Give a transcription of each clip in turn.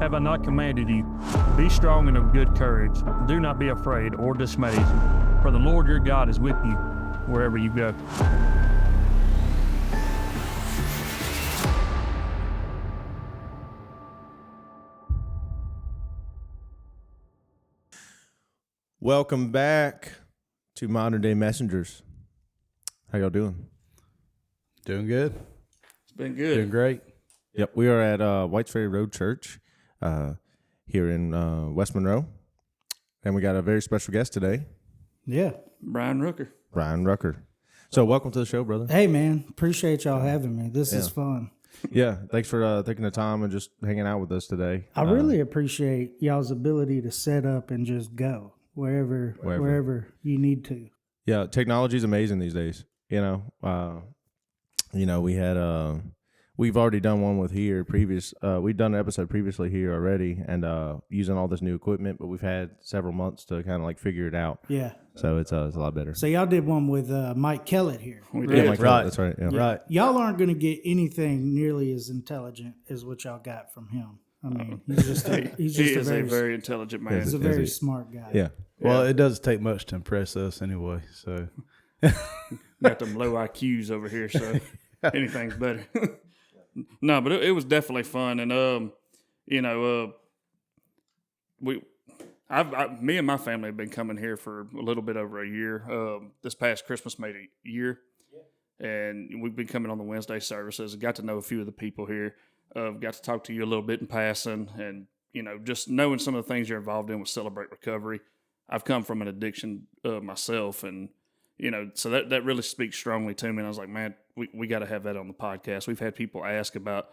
have I not commanded you? Be strong and of good courage. Do not be afraid or dismayed, for the Lord your God is with you wherever you go. Welcome back to Modern Day Messengers. How y'all doing? Doing good. It's been good. Doing great. Yep, we are at White Ferry Road Church here in West Monroe, and we got a very special guest today. Yeah. Bryan Rucker. Bryan Rucker. So welcome to the show, brother. Hey, man. Appreciate y'all having me. This is fun. Yeah, thanks for taking the time and just hanging out with us today. I really appreciate y'all's ability to set up and just go wherever you need to. Yeah, technology is amazing these days. We had we've already done one with here we've done an episode previously here already, and using all this new equipment, but we've had several months to kind of like figure it out. Yeah. So it's a lot better. So y'all did one with Mike Kellett here. We Yeah, did. Mike, Right. that's right. Yeah. Right. Y'all aren't going to get anything nearly as intelligent as what y'all got from him. I mean, he's just He is a very intelligent man. he's a very smart guy. Yeah. Well, it doesn't take much to impress us anyway. So Got them low IQs over here, so anything's better. No, but it was definitely fun, and me and my family have been coming here for a little bit over a year. This past Christmas made a year, and we've been coming on the Wednesday services. Got to know a few of the people here. Got to talk to you a little bit in passing, and just knowing some of the things you're involved in with Celebrate Recovery. I've come from an addiction myself, and so that really speaks strongly to me. And I was like, man, we got to have that on the podcast. We've had people ask about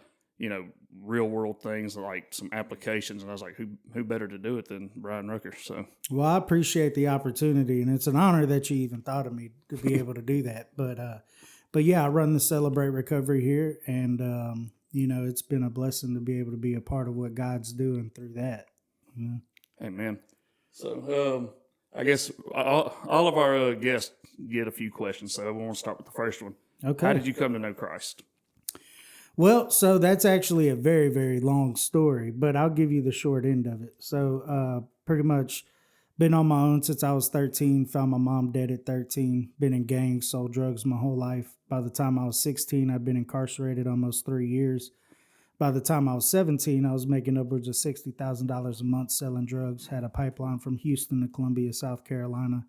real world things like some applications, and I was like, who better to do it than Bryan Rucker? So, well, I appreciate the opportunity, and it's an honor that you even thought of me to be able to do that. But yeah, I run the Celebrate Recovery here, and it's been a blessing to be able to be a part of what God's doing through that. amen. So, I guess all of our guests get a few questions, so I want to start with the first one. Okay. How did you come to know Christ? Well, so that's actually a very, very long story, but I'll give you the short end of it. So pretty much been on my own since I was 13, found my mom dead at 13, been in gangs, sold drugs my whole life. By the time I was 16, I'd been incarcerated almost 3 years. By the time I was 17, I was making upwards of $60,000 a month selling drugs, had a pipeline from Houston to Columbia, South Carolina.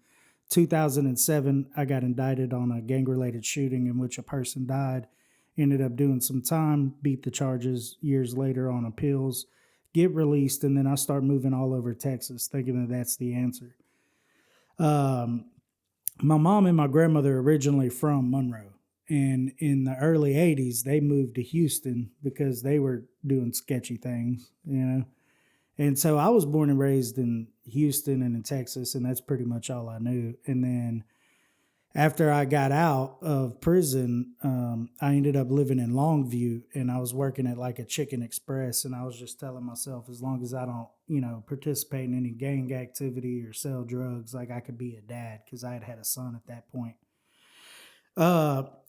2007, I got indicted on a gang-related shooting in which a person died. Ended up doing some time, beat the charges years later on appeals, get released, and then I start moving all over Texas, thinking that that's the answer. My mom and my grandmother are originally from Monroe. And in the early 80s, they moved to Houston because they were doing sketchy things, And so I was born and raised in Houston and in Texas, and that's pretty much all I knew. And then after I got out of prison, I ended up living in Longview, and I was working at like a Chicken Express, and I was just telling myself, as long as I don't, participate in any gang activity or sell drugs, like I could be a dad, because I had a son at that point.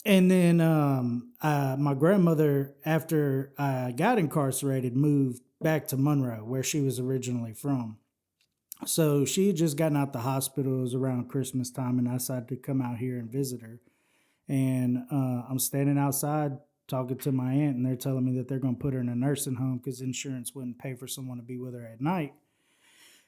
And then my grandmother, after I got incarcerated, moved back to Monroe, where she was originally from. So she had just gotten out the hospital. It was around Christmas time, and I decided to come out here and visit her. And I'm standing outside talking to my aunt, and they're telling me that they're going to put her in a nursing home because insurance wouldn't pay for someone to be with her at night.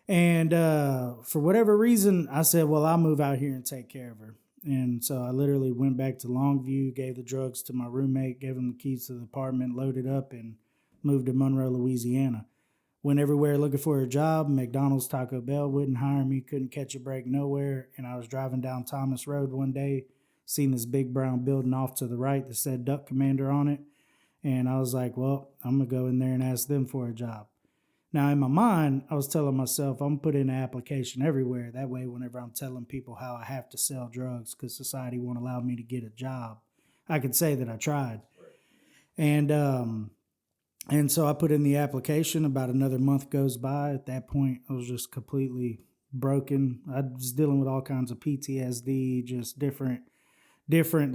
And for whatever reason, I said, well, I'll move out here and take care of her. And so I literally went back to Longview, gave the drugs to my roommate, gave him the keys to the apartment, loaded up, and moved to Monroe, Louisiana. Went everywhere looking for a job. McDonald's, Taco Bell wouldn't hire me, couldn't catch a break nowhere. And I was driving down Thomas Road one day, seen this big brown building off to the right that said Duck Commander on it. And I was like, well, I'm going to go in there and ask them for a job. Now, in my mind, I was telling myself, I'm putting an application everywhere. That way, whenever I'm telling people how I have to sell drugs because society won't allow me to get a job, I could say that I tried. And so I put in the application. About another month goes by. At that point, I was just completely broken. I was dealing with all kinds of PTSD, just different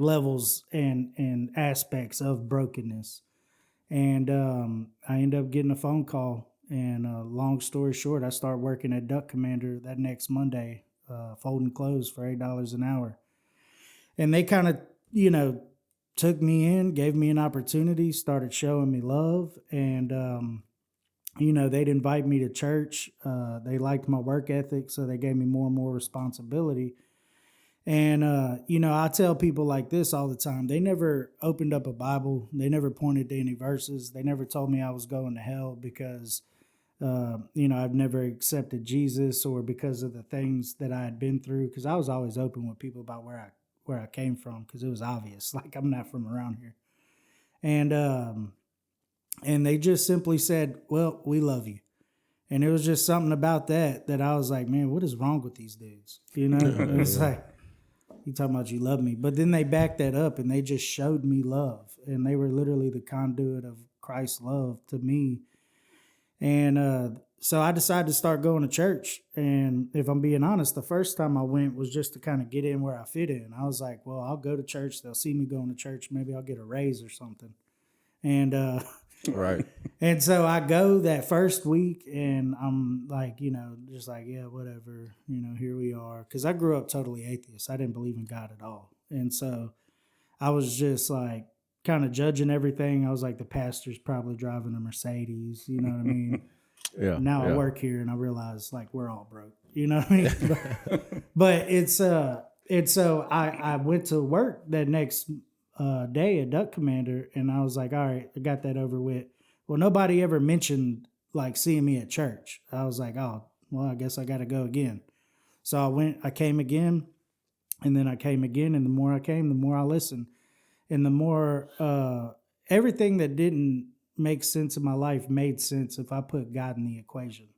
levels and aspects of brokenness. And I ended up getting a phone call And long story short, I started working at Duck Commander that next Monday, folding clothes for $8 an hour. And they kind of, took me in, gave me an opportunity, started showing me love. And, they'd invite me to church. They liked my work ethic, so they gave me more and more responsibility. And, I tell people like this all the time. They never opened up a Bible. They never pointed to any verses. They never told me I was going to hell because, I've never accepted Jesus or because of the things that I had been through. Because I was always open with people about where I came from, because it was obvious. Like, I'm not from around here. And they just simply said, well, we love you. And it was just something about that I was like, man, what is wrong with these dudes? It's like, you talking about you love me. But then they backed that up and they just showed me love. And they were literally the conduit of Christ's love to me. And so I decided to start going to church. And if I'm being honest, the first time I went was just to kind of get in where I fit in. I was like, well, I'll go to church. They'll see me going to church. Maybe I'll get a raise or something. And Right. And so I go that first week and I'm like, just like, yeah, whatever, here we are. Because I grew up totally atheist. I didn't believe in God at all. And so I was just like kind of judging everything. I was like, the pastor's probably driving a Mercedes, you know what I mean? Yeah. Now I work here and I realize like we're all broke, you know what I mean? But and so I went to work that next day at Duck Commander, and I was like, all right, I got that over with. Well, nobody ever mentioned like seeing me at church. I was like, oh, well, I guess I got to go again. So I came again, and then I came again, and the more I came, the more I listened. And the more everything that didn't make sense in my life made sense if I put God in the equation.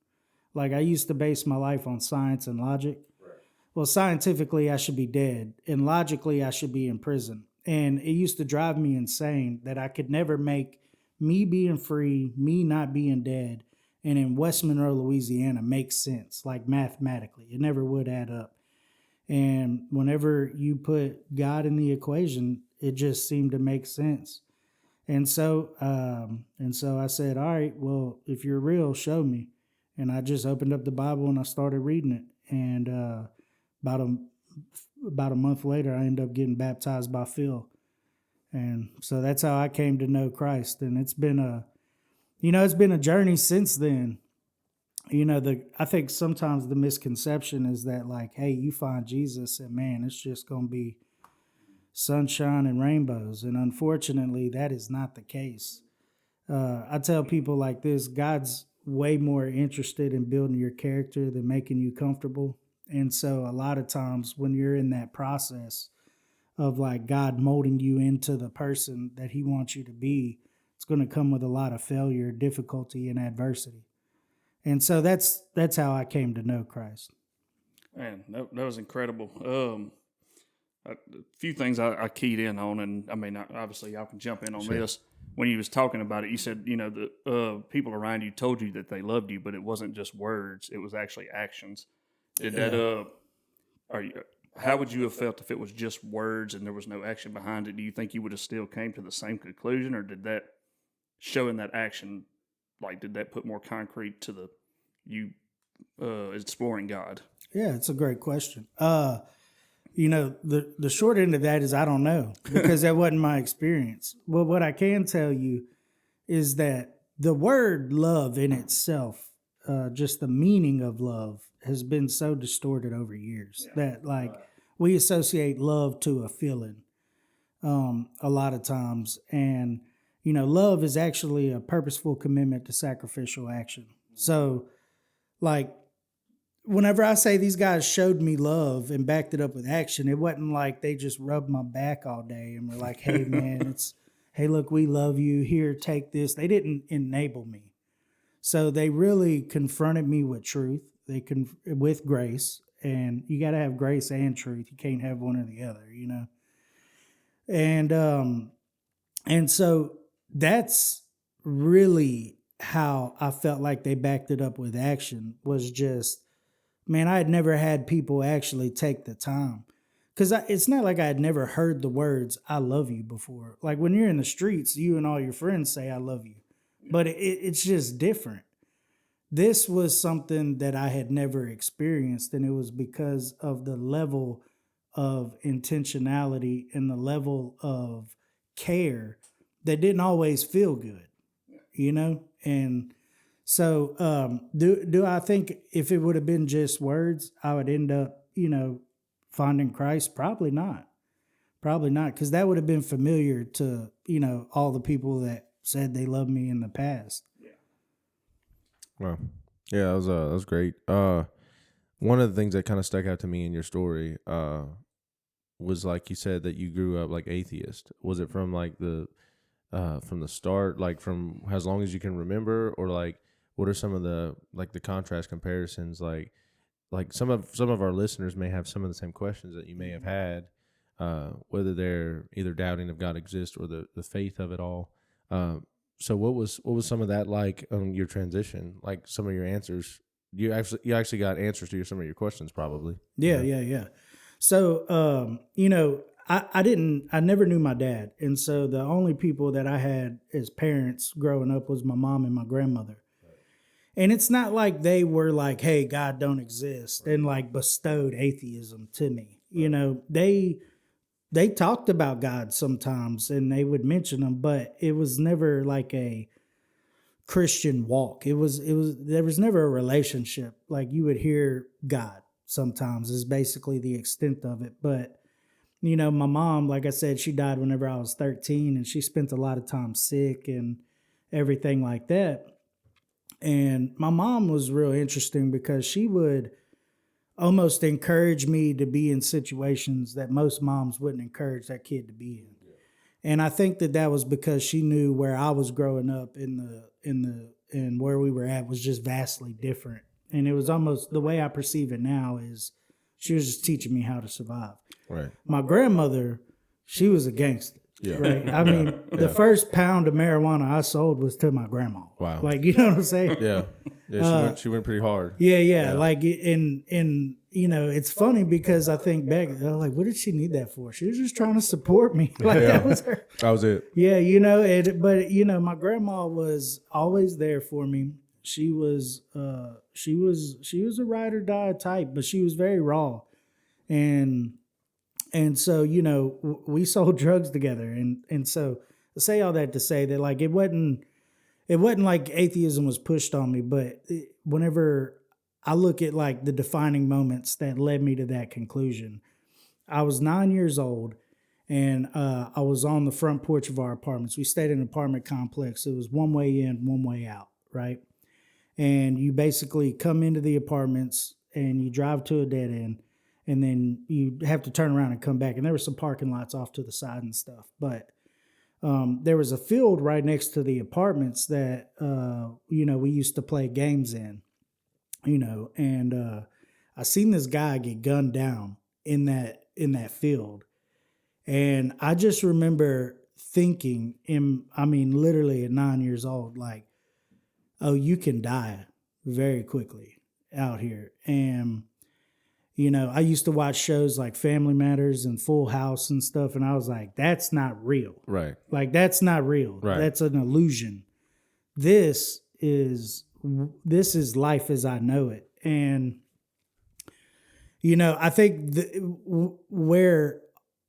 Like, I used to base my life on science and logic. Right. Well, scientifically, I should be dead, and logically, I should be in prison. And it used to drive me insane that I could never make me being free, me not being dead, and in West Monroe, Louisiana, make sense, like mathematically. It never would add up. And whenever you put God in the equation, it just seemed to make sense. And so I said, all right, well, if you're real, show me. And I just opened up the Bible and I started reading it. And about a month later, I ended up getting baptized by Phil. And so that's how I came to know Christ. And it's been a journey since then. I think sometimes the misconception is that like, hey, you find Jesus and man, it's just going to be sunshine and rainbows. And unfortunately, that is not the case. I tell people like this, God's way more interested in building your character than making you comfortable. And so a lot of times when you're in that process of like God molding you into the person that he wants you to be, it's going to come with a lot of failure, difficulty, and adversity. And so that's how I came to know Christ. Man, that was incredible. A few things I keyed in on, and I mean, obviously y'all can jump in on this. When you was talking about it, you said, the people around you told you that they loved you, but it wasn't just words; it was actually actions. Did that? How would you have felt if it was just words and there was no action behind it? Do you think you would have still came to the same conclusion, or did that showing that action, like, did that put more concrete to you exploring God? Yeah, it's a great question. The short end of that is I don't know, because that wasn't my experience. Well, what I can tell you is that the word love in itself, just the meaning of love, has been so distorted over years that we associate love to a feeling a lot of times. And, love is actually a purposeful commitment to sacrificial action. So like, whenever I say these guys showed me love and backed it up with action, it wasn't like they just rubbed my back all day and were like, hey, man, hey, look, we love you. Here, take this. They didn't enable me. So they really confronted me with truth. With grace. And you got to have grace and truth. You can't have one or the other, And so that's really how I felt like they backed it up with action, was just, man, I had never had people actually take the time. Because it's not like I had never heard the words, I love you, before. Like when you're in the streets, you and all your friends say, I love you. But it's just different. this was something that I had never experienced, and it was because of the level of intentionality and the level of care that didn't always feel good, you know? And so do I think if it would have been just words, I would end up, you know, finding Christ? Probably not. Probably not, because that would have been familiar to, you know, all the people that said they loved me in the past. Well, yeah, that was great. One of the things that kind of stuck out to me in your story was like you said that you grew up like atheist. Was it from like the start, like from as long as you can remember, or like what are some of the like the contrast comparisons? Like some of our listeners may have some of the same questions that you may have had, whether they're either doubting if God exists or the faith of it all. So what was some of that like on your transition? Like some of your answers, you actually got answers to some of your questions probably. Yeah. So you know, I never knew my dad, and so the only people that I had as parents growing up was my mom and my grandmother. And it's not like they were like, hey, God don't exist, and like bestowed atheism to me. You know, they talked about God sometimes and they would mention him, but it was never like a Christian walk. There was never a relationship. Like you would hear God sometimes is basically the extent of it. But, you know, my mom, like I said, she died whenever I was 13, and she spent a lot of time sick and everything like that. And my mom was real interesting because she would almost encourage me to be in situations that most moms wouldn't encourage that kid to be in. Yeah. And I think that was because she knew where I was growing up and where we were at was just vastly different. And it was almost the way I perceive it now is she was just teaching me how to survive. Right. My grandmother, she was a gangster. Yeah. Right. I mean, the first pound of marijuana I sold was to my grandma. Wow. Like, you know what I'm saying? Yeah. Yeah. She went pretty hard. Yeah. Like, and you know, it's funny because I think back, like, what did she need that for? She was just trying to support me. Like that was her. That was it. Yeah. You know, but you know, my grandma was always there for me. She was a ride or die type, but she was very raw. And so, you know, we sold drugs together. And so I say all that to say that, like, it wasn't like atheism was pushed on me, but whenever I look at, like, the defining moments that led me to that conclusion, I was 9 years old, and I was on the front porch of our apartments. We stayed in an apartment complex. It was one way in, one way out, right? And you basically come into the apartments, and you drive to a dead end, and then you have to turn around and come back. And there were some parking lots off to the side and stuff. But there was a field right next to the apartments that, you know, we used to play games in, you know. And I seen this guy get gunned down in that field. And I just remember thinking, literally at 9 years old, like, oh, you can die very quickly out here. And you know, I used to watch shows like Family Matters and Full House and stuff, and I was like, that's not real. Right. Like, that's not real. Right. That's an illusion. This is life as I know it. And, you know, I think where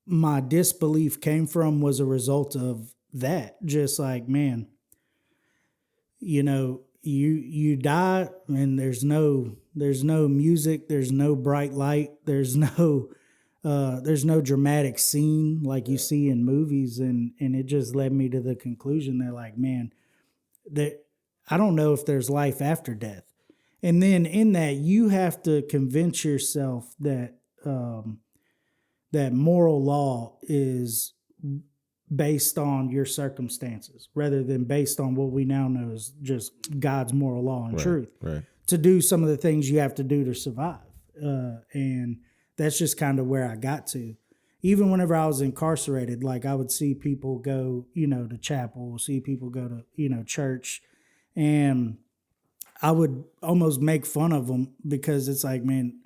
my disbelief came from was a result of that. Just like, man, you know, you die and there's no music, there's no bright light, there's no dramatic scene like you see in movies, and it just led me to the conclusion that, like, man, that I don't know if there's life after death. And then in that, you have to convince yourself that that moral law is based on your circumstances rather than based on what we now know is just God's moral law and truth. Right. To do some of the things you have to do to survive. And that's just kind of where I got to. Even whenever I was incarcerated, like, I would see people go, you know, to chapel, see people go to, you know, church, and I would almost make fun of them because it's like, man,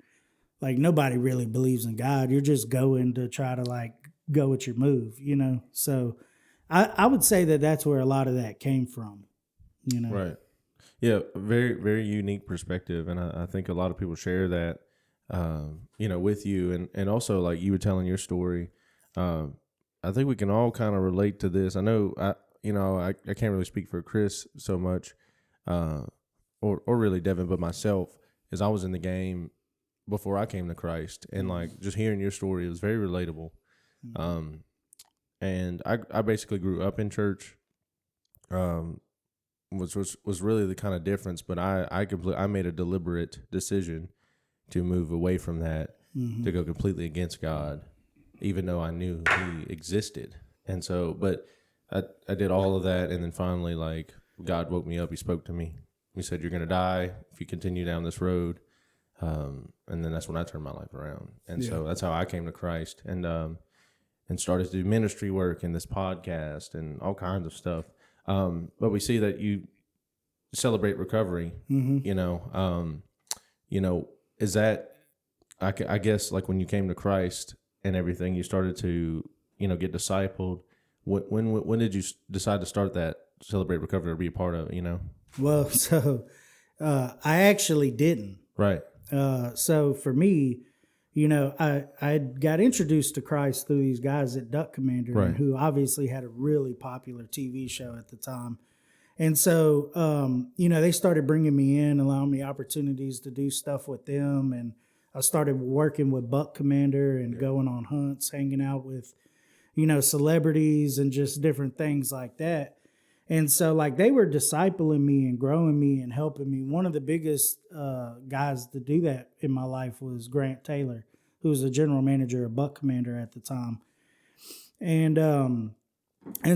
like, nobody really believes in God. You're just going to try to, like, go with your move, you know? So I would say that that's where a lot of that came from, you know? Right. Yeah, very, very unique perspective, and I think a lot of people share that, with you, and also like you were telling your story. I think we can all kind of relate to this. I know I can't really speak for Chris so much, or really Devin, but myself, as I was in the game before I came to Christ, and like just hearing your story, it was very relatable. And I basically grew up in church. Which was really the kind of difference, but I made a deliberate decision to move away from that, to go completely against God, even though I knew He existed. And so, but I did all of that, and then finally, like, God woke me up. He spoke to me. He said, "You're gonna die if you continue down this road." And then that's when I turned my life around, and so that's how I came to Christ, and started to do ministry work and this podcast and all kinds of stuff. But we see that you celebrate recovery, is that, I guess, like when you came to Christ and everything, you started to, get discipled. When did you decide to start that celebrate recovery or be a part of it, Well, so I actually didn't. Right. So for me, I got introduced to Christ through these guys at Duck Commander, Right. who obviously had a really popular TV show at the time. And so, they started bringing me in, allowing me opportunities to do stuff with them. And I started working with Buck Commander and going on hunts, hanging out with, celebrities and just different things like that. And so, like, they were discipling me and growing me and helping me. One of the biggest guys to do that in my life was Grant Taylor, who was the general manager of Buck Commander at the time. And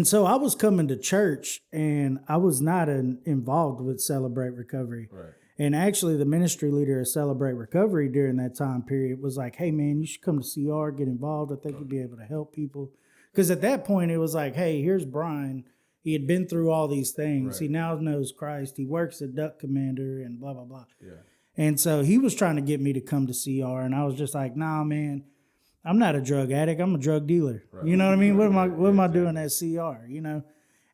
so I was coming to church, and I was not involved with Celebrate Recovery. Right. And actually, the ministry leader of Celebrate Recovery during that time period was like, "Hey, man, you should come to CR, get involved. I think you'd be able to help people." Because at that point, it was like, "Hey, here's Bryan. He had been through all these things. Right. He now knows Christ. He works at Duck Commander and blah, blah, blah." Yeah. And so he was trying to get me to come to CR. And I was just like, "Nah, man, I'm not a drug addict. I'm a drug dealer." Right. You know what I mean? Right. What am I doing at CR?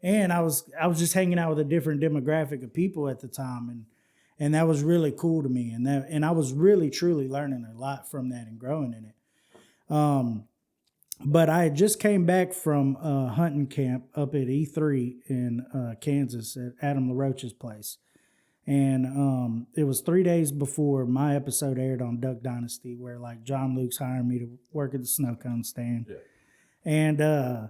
And I was just hanging out with a different demographic of people at the time. And that was really cool to me. And I was really, truly learning a lot from that and growing in it. But I just came back from hunting camp up at E3 in Kansas at Adam LaRoche's place. And it was 3 days before my episode aired on Duck Dynasty, where like John Luke's hiring me to work at the snow cone stand. Yeah.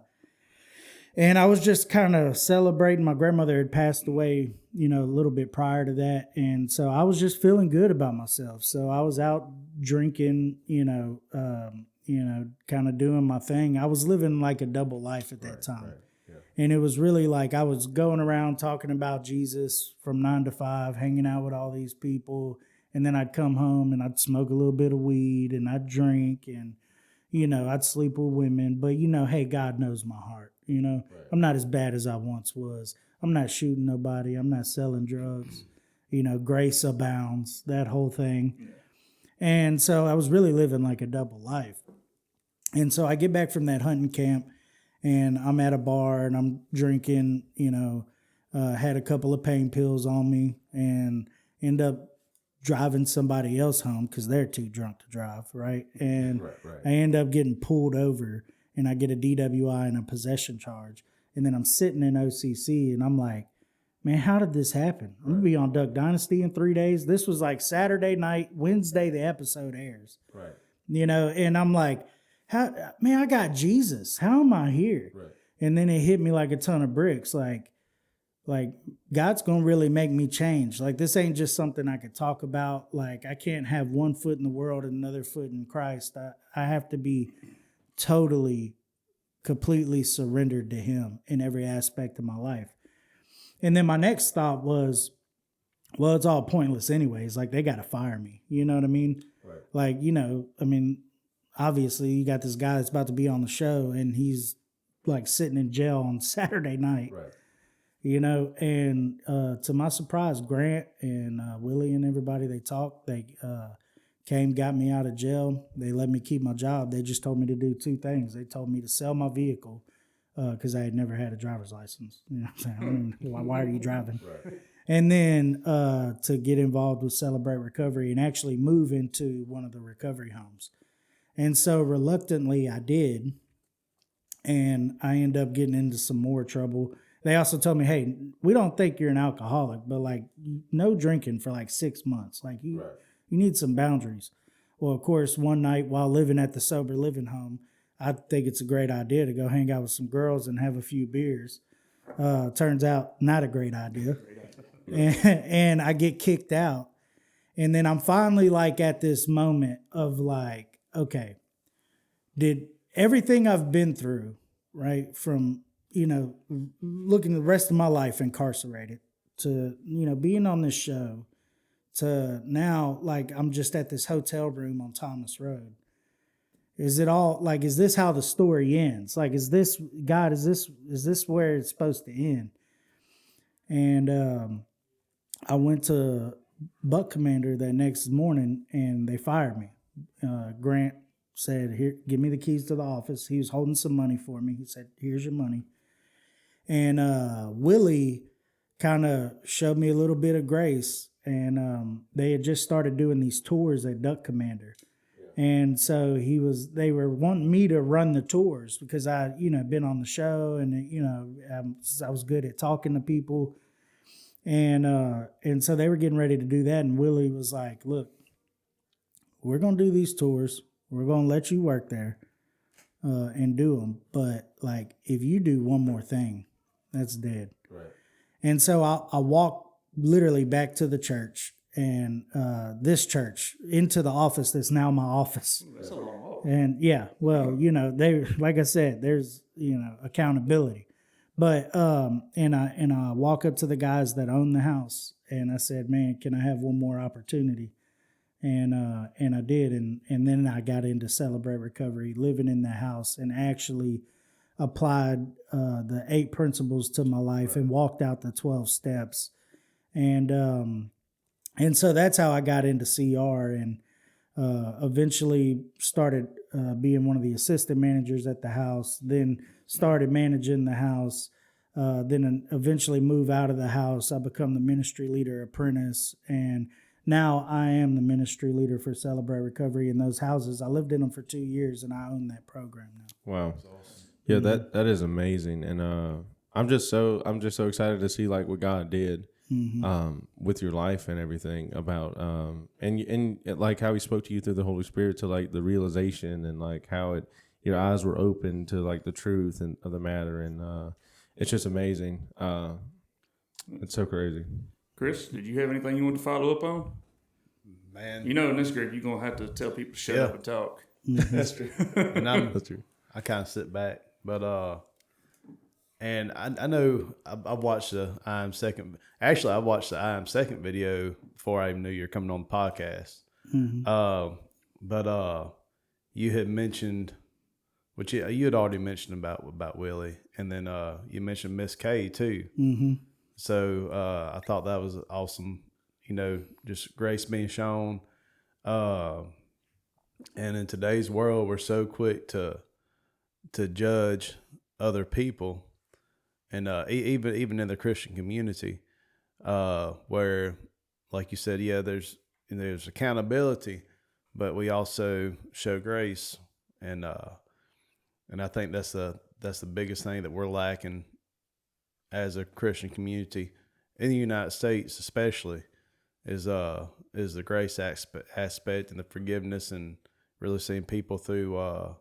And I was just kind of celebrating. My grandmother had passed away, a little bit prior to that. And so I was just feeling good about myself. So I was out drinking, kind of doing my thing. I was living like a double life at that time. Right. Yeah. And it was really like I was going around talking about Jesus from 9 to 5, hanging out with all these people. And then I'd come home and I'd smoke a little bit of weed and I'd drink and, I'd sleep with women. But, hey, God knows my heart. Right. I'm not as bad as I once was. I'm not shooting nobody. I'm not selling drugs. Grace abounds, that whole thing. Yeah. And so I was really living like a double life. And so I get back from that hunting camp and I'm at a bar and I'm drinking, had a couple of pain pills on me and end up driving somebody else home because they're too drunk to drive, right? And Right. I end up getting pulled over and I get a DWI and a possession charge. And then I'm sitting in OCC and I'm like, man, how did this happen? I'm going to be on Duck Dynasty in 3 days. This was like Saturday night, Wednesday, the episode airs. Right. And I'm like, man, I got Jesus. How am I here? Right. And then it hit me like a ton of bricks. Like God's going to really make me change. Like, this ain't just something I could talk about. Like, I can't have one foot in the world and another foot in Christ. I have to be totally, completely surrendered to Him in every aspect of my life. And then my next thought was, well, it's all pointless anyways. Like, they got to fire me. You know what I mean? Right. Like, obviously you got this guy that's about to be on the show and he's like sitting in jail on Saturday night. Right. And to my surprise, Grant and Willie and everybody, they talked. They came, got me out of jail. They let me keep my job. They just told me to do two things. They told me to sell my vehicle because I had never had a driver's license. You know what I'm saying? Why are you driving? Right. And then to get involved with Celebrate Recovery and actually move into one of the recovery homes. And so reluctantly I did. And I ended up getting into some more trouble. They also told me, hey, we don't think you're an alcoholic, but like no drinking for like 6 months. Like you need some boundaries. Well, of course, one night while living at the sober living home, I think it's a great idea to go hang out with some girls and have a few beers. Turns out not a great idea. And I get kicked out. And then I'm finally like at this moment of like, okay, did everything I've been through, right, from, looking the rest of my life incarcerated to, being on this show to now, like, I'm just at this hotel room on Thomas Road. Is it all like, is this how the story ends? Like, is this where it's supposed to end? And I went to Buck Commander that next morning and they fired me. Grant said, here, give me the keys to the office. He was holding some money for me. He said, here's your money. And Willie kind of showed me a little bit of grace. And they had just started doing these tours at Duck Commander. And so they were wanting me to run the tours because I, been on the show and, I was good at talking to people. And so they were getting ready to do that. And Willie was like, look, we're going to do these tours. We're going to let you work there and do them. But like, if you do one more thing, that's dead. Right. And so I walked literally back to the church and this church into the office that's now my office. That's a long walk. And yeah, well, they, like I said, there's, accountability. But and I walk up to the guys that own the house and I said, man, can I have one more opportunity? And I did, and then I got into Celebrate Recovery, living in the house, and actually applied the 8 principles to my life and walked out the 12 steps, and so that's how I got into CR, and eventually started being one of the assistant managers at the house. Then started managing the house. Then eventually move out of the house. I become the ministry leader apprentice, and now I am the ministry leader for Celebrate Recovery in those houses. I lived in them for 2 years, and I own that program now. Wow, awesome. Yeah, that is amazing, and I'm just so excited to see like what God did with your life and everything about and like how He spoke to you through the Holy Spirit to like the realization and like how your eyes were open to like the truth and of the matter, and it's just amazing. It's so crazy. Chris, did you have anything you want to follow up on? Man, in this group, you're going to have to tell people to shut up and talk. That's true. And That's true. I kind of sit back, but and I know I watched the I Am Second. Actually, I watched the I Am Second video before I even knew you were coming on the podcast. But you had mentioned, which you had already mentioned about Willie, and then you mentioned Miss K too. Mm-hmm. So I thought that was awesome, just grace being shown. And in today's world, we're so quick to judge other people, and even in the Christian community, where, like you said, there's accountability, but we also show grace, and I think that's the biggest thing that we're lacking as a Christian community in the United States, especially, is the grace aspect and the forgiveness, and really seeing people through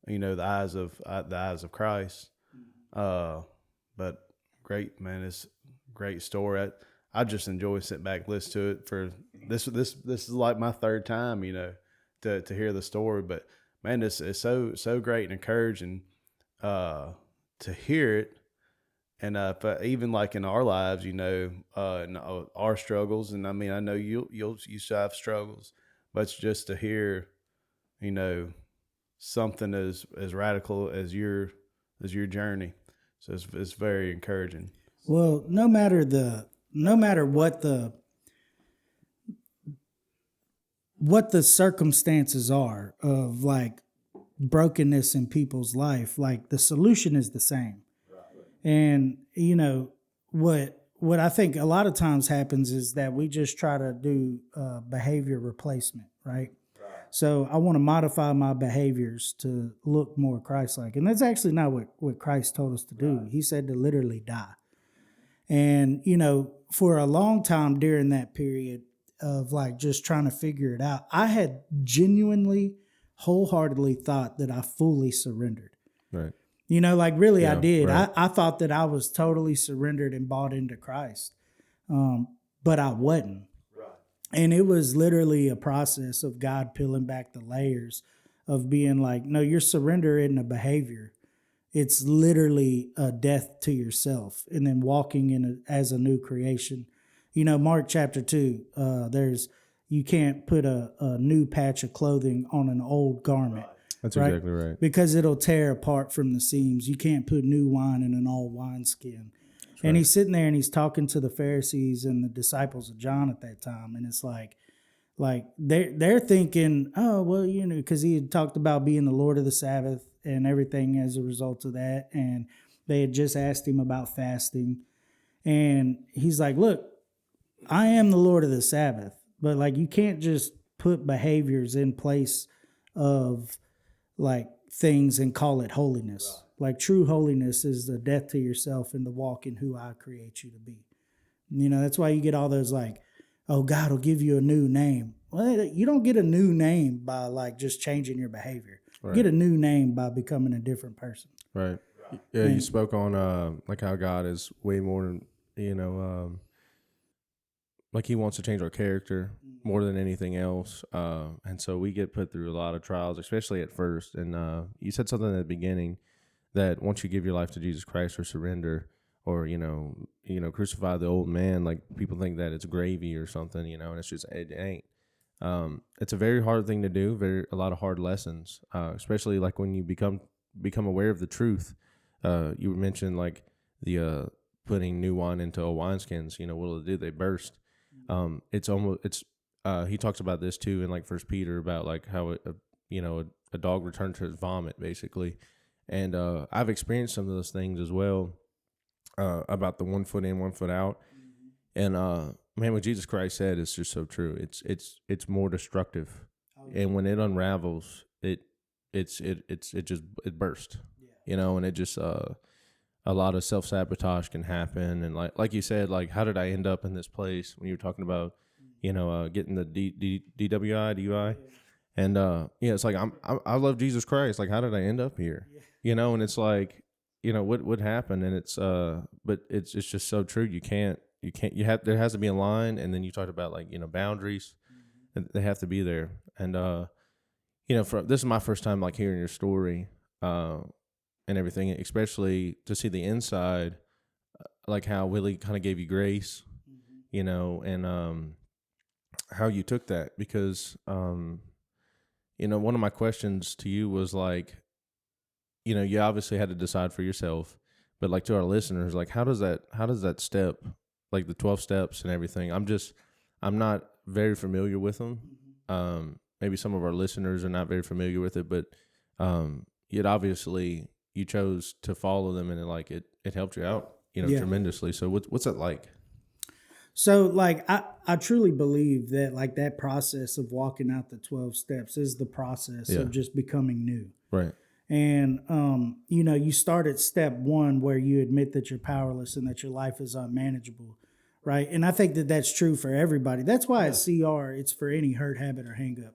the eyes of Christ. But great, man, it's a great story. I just enjoy sitting back, listen to it. For this is like my third time, to hear the story. But man, it's so great and encouraging to hear it. And but even like in our lives, in our struggles, and I mean, I know you still have struggles, but it's just to hear, something as radical as your journey. So it's very encouraging. Well, no matter what the circumstances are of like brokenness in people's life, like the solution is the same. And what what I think a lot of times happens is that we just try to do behavior replacement, right? So I want to modify my behaviors to look more Christ-like. And that's actually not what Christ told us to do. He said to literally die. And, for a long time during that period of like just trying to figure it out, I had genuinely, wholeheartedly thought that I fully surrendered. Right. Really I did. Right. I thought that I was totally surrendered and bought into Christ. But I wasn't. And it was literally a process of God peeling back the layers of being like, no, your surrender isn't a behavior. It's literally a death to yourself and then walking in as a new creation. Mark chapter 2, you can't put a new patch of clothing on an old garment. That's right? Exactly right. Because it'll tear apart from the seams. You can't put new wine in an old wineskin. And he's sitting there and he's talking to the Pharisees and the disciples of John at that time. And it's like they're thinking, oh, well, because he had talked about being the Lord of the Sabbath and everything as a result of that. And they had just asked him about fasting. And he's like, look, I am the Lord of the Sabbath. But like, you can't just put behaviors in place of like things and call it holiness. Like true holiness is the death to yourself and the walk in who I create you to be. That's why you get all those like, oh, God will give you a new name. Well, you don't get a new name by like just changing your behavior. Right. You get a new name by becoming a different person. Right. Yeah, you spoke on like how God is way more, like he wants to change our character more than anything else. And so we get put through a lot of trials, especially at first. And you said something at the beginning that once you give your life to Jesus Christ or surrender or, crucify the old man, like people think that it's gravy or something, and it's just, it ain't. It's a very hard thing to do, a lot of hard lessons, especially like when you become aware of the truth. You mentioned like the putting new wine into old wineskins, what will it do? They burst. He talks about this too in like 1 Peter about like how, a dog returned to his vomit basically. And I've experienced some of those things as well about the 1 foot in, 1 foot out. And man, what Jesus Christ said is just so true. It's more destructive, and when it unravels, it bursts. And it just a lot of self-sabotage can happen. And like you said, like how did I end up in this place when you were talking about getting the DUI. And it's like I love Jesus Christ. Like, how did I end up here? And it's like, what happened? And it's but it's just so true. There has to be a line. And then you talked about like boundaries, and they have to be there. And this is my first time like hearing your story and everything, especially to see the inside, like how Willie kind of gave you grace, and how you took that because. One of my questions to you was like, you obviously had to decide for yourself, but like to our listeners, like how does that step, like the 12 steps and everything? I'm not very familiar with them. Maybe some of our listeners are not very familiar with it, but yet obviously you chose to follow them and it helped you out, tremendously. So what's that like? So, like, I truly believe that, like, that process of walking out the 12 steps is the process of just becoming new. Right. And, you start at step 1 where you admit that you're powerless and that your life is unmanageable, right? And I think that that's true for everybody. That's why at CR, it's for any hurt, habit, or hang-up,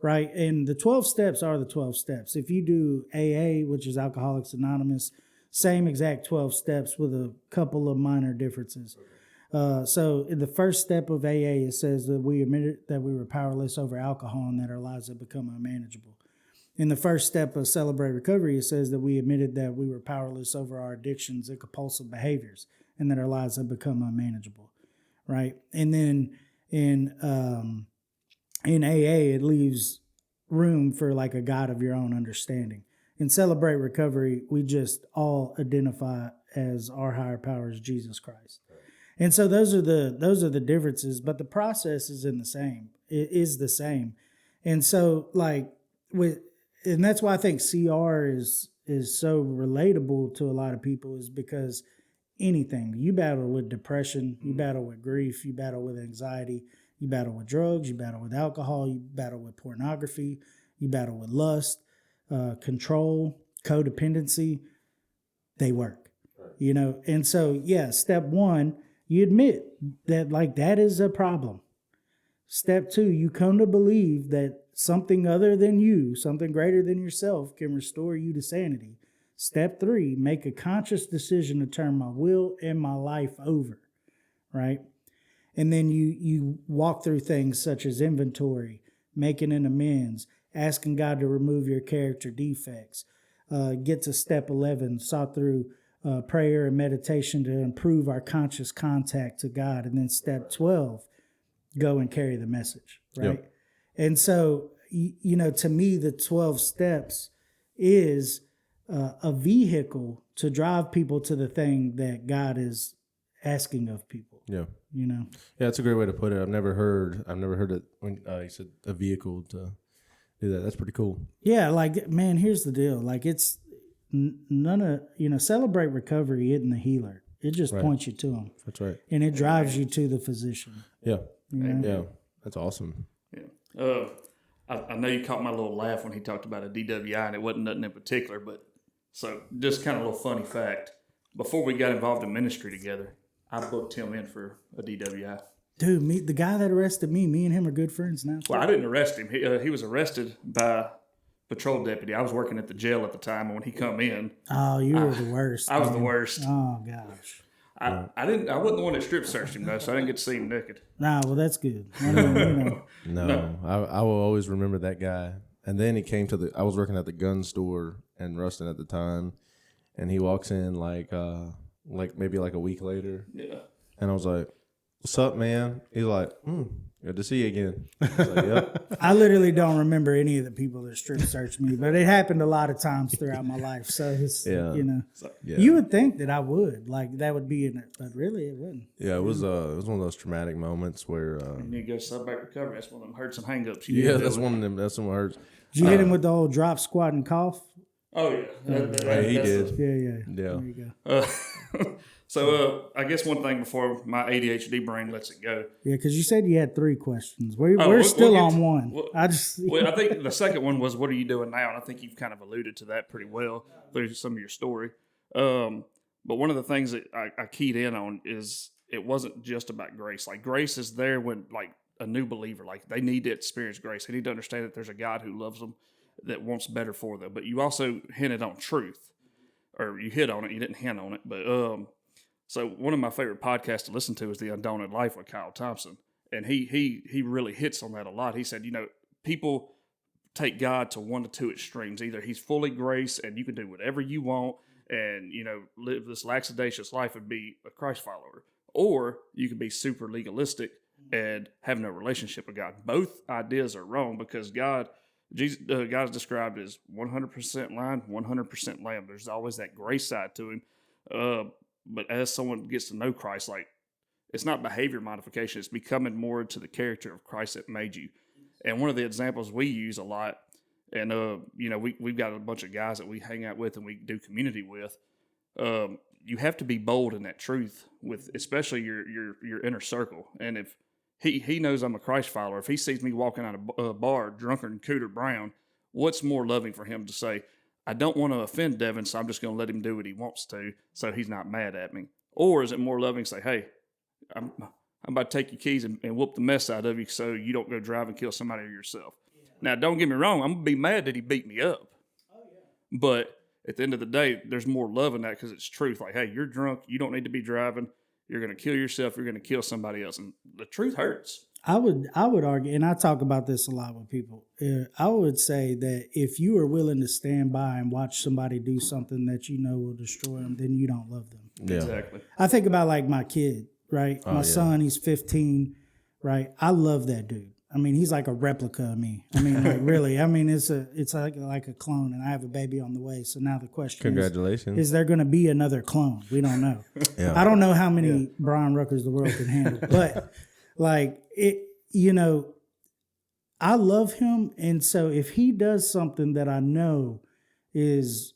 right? And the 12 steps are the 12 steps. If you do AA, which is Alcoholics Anonymous, same exact 12 steps with a couple of minor differences. So in the first step of AA, it says that we admitted that we were powerless over alcohol and that our lives had become unmanageable. In the first step of Celebrate Recovery, it says that we admitted that we were powerless over our addictions and compulsive behaviors and that our lives had become unmanageable, right? And then in AA, it leaves room for like a God of your own understanding. In Celebrate Recovery, we just all identify as our higher power is Jesus Christ. And so those are the differences, but the process is the same. It is the same. And so and that's why I think CR is so relatable to a lot of people, is because anything. You battle with depression, you battle with grief, you battle with anxiety, you battle with drugs, you battle with alcohol, you battle with pornography, you battle with lust, control, codependency. They work, you know? And so, yeah, step one, you admit that like that is a problem. Step two, you come to believe that something other than you, something greater than yourself can restore you to sanity. Step three, make a conscious decision to turn my will and my life over, right? And then you walk through things such as inventory, making an amends, asking God to remove your character defects. Get to step 11, sought through prayer and meditation to improve our conscious contact to God. And then step 12, go and carry the message, right? Yep. And so, you know, to me, the 12 steps is a vehicle to drive people to the thing that God is asking of people. Yeah. You know? Yeah, that's a great way to put it. I've never heard it when you said a vehicle to do that. That's pretty cool. Yeah, like, man, here's the deal. Like, it's none of, you know, Celebrate Recovery isn't the healer. It just points you to him. That's right. And it drives you to the physician. Yeah. You know? Yeah. That's awesome. Yeah. I know you caught my little laugh when he talked about a DWI, and it wasn't nothing in particular, but so just kind of a little funny fact. Before we got involved in ministry together, I booked him in for a DWI. Dude, the guy that arrested me and him are good friends now. Well, I didn't arrest him. He was arrested by patrol deputy. I was working at the jail at the time, and when he come in, oh, you were the worst. I was the worst. Oh gosh. I wasn't the one that strip searched him though, so I didn't get to see him naked. Nah, well that's good. I mean, you know. No, I will always remember that guy. And then he came to I was working at the gun store in Ruston at the time, and he walks in like maybe like a week later. Yeah. And I was like, "What's up, man?" He's like, "Good to see you again." I was like, "Yep." I literally don't remember any of the people that strip searched me, but it happened a lot of times throughout my life. So it's, you know, you would think that I would, like that would be in it, but really it wouldn't. Yeah, it was one of those traumatic moments where you need to go to Celebrate Recovery. That's one of them hurts and hang-ups. That's one of them. That's one that hurts. Did you hit him with the old drop, squat, and cough? Oh yeah, he did. Yeah. There you go. So I guess one thing before my ADHD brain lets it go. Yeah, because you said you had 3 questions. We're still on one. I think the second one was, what are you doing now? And I think you've kind of alluded to that pretty well through some of your story. But one of the things that I keyed in on is it wasn't just about grace. Like grace is there when like a new believer, like they need to experience grace. They need to understand that there's a God who loves them, that wants better for them. But you also hinted on truth, or you hit on it. You didn't hint on it, but so one of my favorite podcasts to listen to is The Undaunted Life with Kyle Thompson. And he really hits on that a lot. He said, you know, people take God to 1 to 2 extremes. Either he's fully grace and you can do whatever you want and, you know, live this lackadaisious life and be a Christ follower. Or you can be super legalistic and have no relationship with God. Both ideas are wrong because God is described as 100% lion, 100% lamb. There's always that grace side to him. But as someone gets to know Christ, like it's not behavior modification, it's becoming more to the character of Christ that made you. And one of the examples we use a lot, and you know, we've got a bunch of guys that we hang out with and we do community with. You have to be bold in that truth with especially your inner circle. And if he knows I'm a Christ follower, if he sees me walking out of a bar drunker than Cooter Brown, what's more loving for him to say, I don't want to offend Devin, so I'm just going to let him do what he wants to, so he's not mad at me? Or is it more loving to say, hey, I'm about to take your keys and whoop the mess out of you so you don't go drive and kill somebody or yourself? Yeah. Now, don't get me wrong. I'm going to be mad that he beat me up. Oh, yeah. But at the end of the day, there's more love in that because it's truth. Like, hey, you're drunk. You don't need to be driving. You're going to kill yourself. You're going to kill somebody else. And the truth hurts. I would argue, and I talk about this a lot with people. I would say that if you are willing to stand by and watch somebody do something that you know will destroy them, then you don't love them. Yeah. Exactly. I think about like my kid, right? My son, he's 15, right? I love that dude. I mean, he's like a replica of me. I mean, like really. I mean, it's like a clone, and I have a baby on the way. So now the question Congratulations. is there going to be another clone? We don't know. Yeah. I don't know how many Bryan Ruckers the world can handle, but like it, you know, I love him, and so if he does something that I know is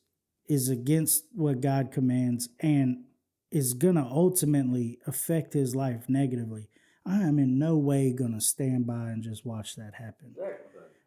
against what God commands, and is going to ultimately affect his life negatively, I am in no way going to stand by and just watch that happen.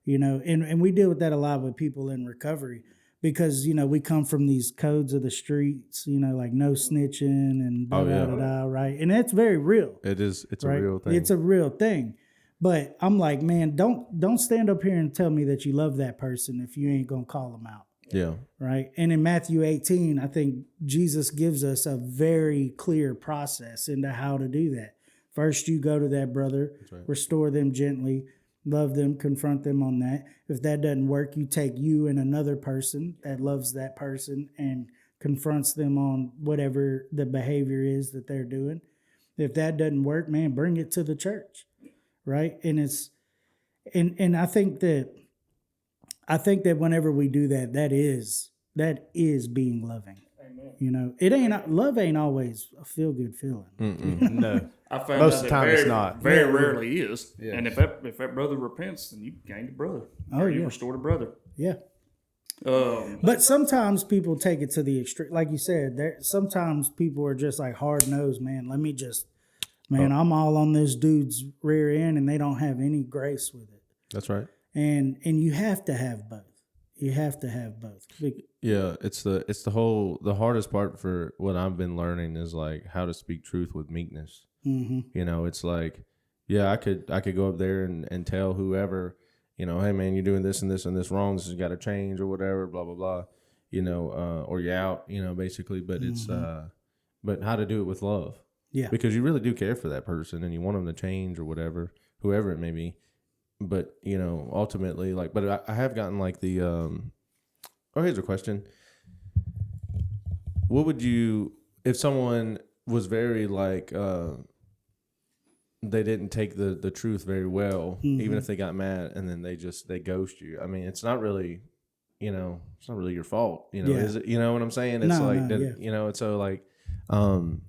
You know, and we deal with that a lot with people in recovery because, you know, we come from these codes of the streets, you know, like no snitching and da-da-da-da, right? And that's very real. It is. It's right? a real thing. It's a real thing. But I'm like, man, don't stand up here and tell me that you love that person if you ain't going to call them out. Yeah. Right. And in Matthew 18, I think Jesus gives us a very clear process into how to do that. First, you go to that brother, restore them gently, love them, confront them on that. If that doesn't work, you take you and another person that loves that person and confronts them on whatever the behavior is that they're doing. If that doesn't work, man, bring it to the church. Right. And it's and I think that whenever we do that, that is being loving. Amen. You know, love ain't always a feel good feeling. No, I found most out of the that time it's not. Very rarely is. Yeah. And if that brother repents, then you gained a brother. Oh, you yeah. restored a brother. Yeah. But sometimes people take it to the extreme. Like you said, sometimes people are just like hard nosed, man. I'm all on this dude's rear end, and they don't have any grace with it. That's right. And you have to have both. You have to have both. Yeah, it's the hardest part for what I've been learning is like how to speak truth with meekness. Mm-hmm. You know, it's like, yeah, I could go up there and tell whoever, you know, hey man, you're doing this and this and this wrong. This has got to change or whatever, blah blah blah. You know, or you're out. You know, basically. But it's but how to do it with love. Yeah, because you really do care for that person and you want them to change or whatever, whoever it may be. But, you know, ultimately, like, but I have gotten like here's a question. What would you, if someone was very like, they didn't take the truth very well, even if they got mad and then they ghost you. I mean, it's not really, you know, it's not really your fault, you know, is it? You know what I'm saying? It's you know, it's so like, oh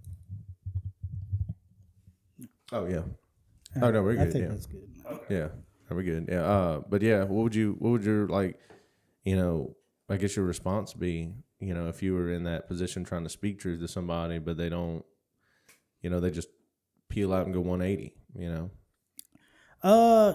yeah. Oh no, we're good. I think that's good. Yeah, we're good. Yeah. But yeah, what would your like, you know, I guess your response be, you know, if you were in that position trying to speak truth to somebody, but they don't, you know, they just peel out and go 180, you know?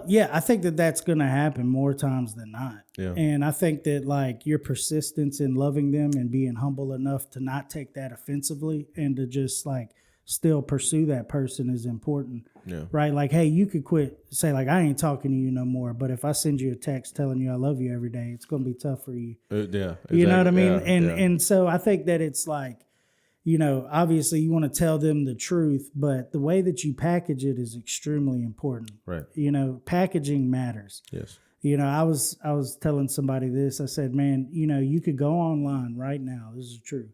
Yeah, I think that's going to happen more times than not. Yeah. And I think that like your persistence in loving them and being humble enough to not take that offensively and to just like still pursue that person is important. Yeah. Right? Like, hey, you could say like, I ain't talking to you no more. But if I send you a text telling you I love you every day, it's going to be tough for you. Yeah. Exactly. You know what I mean? Yeah, and so I think that it's like, you know, obviously you want to tell them the truth, but the way that you package it is extremely important. Right. You know, packaging matters. Yes. You know, I was telling somebody this. I said, man, you know, you could go online right now. This is true.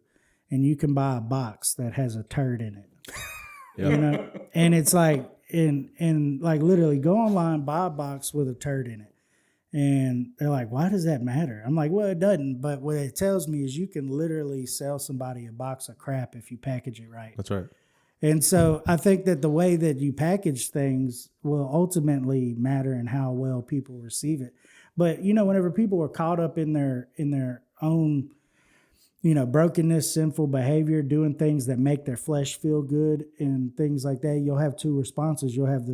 And you can buy a box that has a turd in it. Yep. You know, and it's like, and like literally go online, buy a box with a turd in it. And they're like, why does that matter? I'm like, well, it doesn't. But what it tells me is you can literally sell somebody a box of crap if you package it right. That's right. And so I think that the way that you package things will ultimately matter in how well people receive it. But, you know, whenever people are caught up in their own, you know, brokenness, sinful behavior, doing things that make their flesh feel good and things like that, you'll have two responses. You'll have